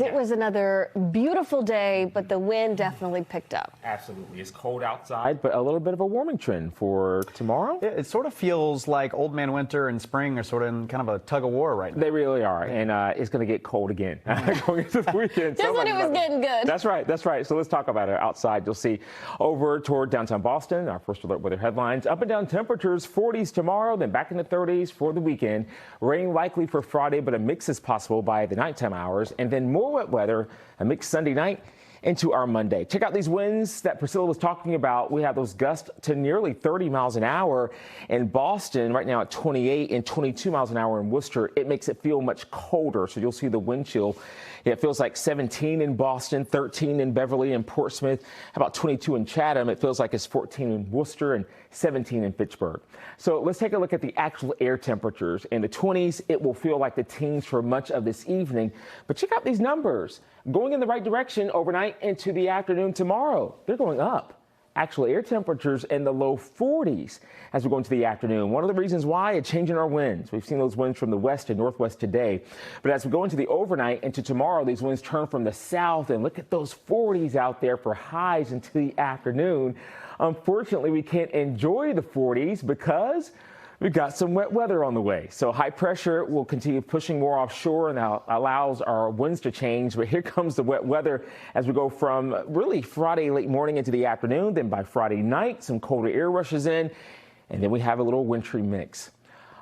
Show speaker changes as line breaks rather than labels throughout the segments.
It was another beautiful day, but the wind definitely picked up.
Absolutely. It's cold outside, but a little bit of a warming trend for tomorrow.
It sort of feels like Old Man Winter and spring are sort of in kind of a tug of war right now.
They really are, and it's going to get cold again going into the weekend.
Just when it was getting good.
That's right, that's right. So let's talk about it outside. You'll see over toward downtown Boston, our first alert weather headlines. Up and down temperatures, 40s tomorrow, then back in the 30s for the weekend. Rain likely for Friday, but a mix is possible by the nighttime hours, and then more wet weather. A mixed Sunday night into our Monday. Check out these winds that Priscilla was talking about. We have those gusts to nearly 30 miles an hour in Boston right now at 28 and 22 miles an hour in Worcester. It makes it feel much colder, so you'll see the wind chill. It feels like 17 in Boston, 13 in Beverly and Portsmouth, about 22 in Chatham. It feels like it's 14 in Worcester and 17 in Fitchburg. So let's take a look at the actual air temperatures. In the 20s, it will feel like the teens for much of this evening. But check out these numbers. Going in the right direction overnight into the afternoon tomorrow. They're going up. Actual air temperatures in the low 40s as we go into the afternoon. One of the reasons why, a change in our winds. We've seen those winds from the west and northwest today. But as we go into the overnight into tomorrow, these winds turn from the south, and look at those 40s out there for highs into the afternoon. Unfortunately, we can't enjoy the 40s because we've got some wet weather on the way. So high pressure will continue pushing more offshore, and that allows our winds to change. But here comes the wet weather as we go from really Friday late morning into the afternoon. Then by Friday night, some colder air rushes in, and then we have a little wintry mix.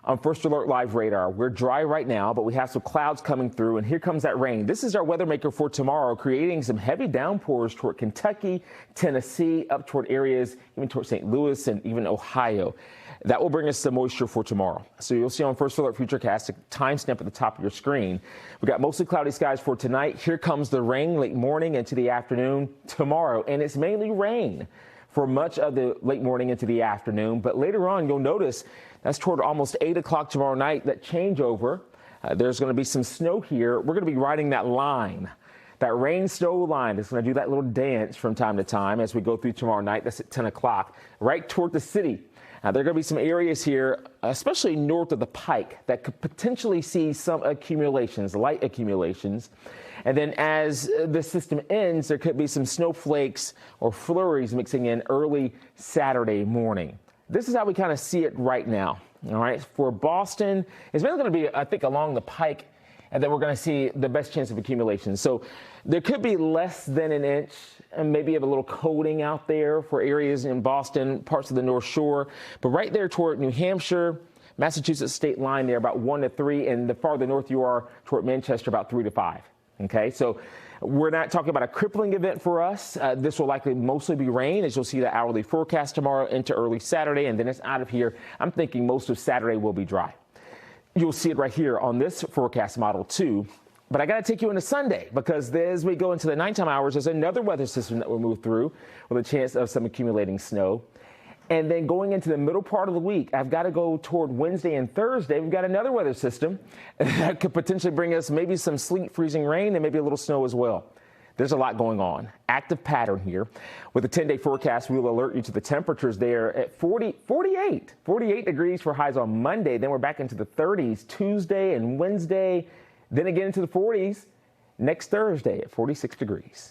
On First Alert Live radar, we're dry right now, but we have some clouds coming through, and here comes that rain. This is our weather maker for tomorrow, creating some heavy downpours toward Kentucky, Tennessee, up toward areas, even toward St. Louis and even Ohio. That will bring us some moisture for tomorrow. So you'll see on First Alert Futurecast a timestamp at the top of your screen. We got mostly cloudy skies for tonight. Here comes the rain late morning into the afternoon tomorrow, and it's mainly rain for much of the late morning into the afternoon. But later on, you'll notice that's toward almost 8 o'clock tomorrow night, that changeover. There's going to be some snow here. We're going to be riding that line, that rain-snow line. It's going to do that little dance from time to time as we go through tomorrow night. That's at 10 o'clock, right toward the city. Now, there are going to be some areas here, especially north of the Pike, that could potentially see some accumulations, light accumulations. And then as the system ends, there could be some snowflakes or flurries mixing in early Saturday morning. This is how we kind of see it right now. All right, for Boston, it's mainly going to be, I think, along the Pike, and then we're going to see the best chance of accumulation. So there could be less than an inch, and maybe have a little coating out there for areas in Boston, parts of the North Shore. But right there toward New Hampshire, Massachusetts state line there, about 1 to 3, and the farther north you are toward Manchester, about 3 to 5. Okay, so we're not talking about a crippling event for us. This will likely mostly be rain, as you'll see the hourly forecast tomorrow into early Saturday, and then it's out of here. I'm thinking most of Saturday will be dry. You'll see it right here on this forecast model too. But I got to take you into Sunday, because as we go into the nighttime hours, there's another weather system that will move through with a chance of some accumulating snow. And then going into the middle part of the week, I've got to go toward Wednesday and Thursday. We've got another weather system that could potentially bring us maybe some sleet, freezing rain, and maybe a little snow as well. There's a lot going on. Active pattern here. With the 10-day forecast, we will alert you to the temperatures there at 48 degrees for highs on Monday. Then we're back into the 30s Tuesday and Wednesday. Then again into the 40s next Thursday at 46 degrees.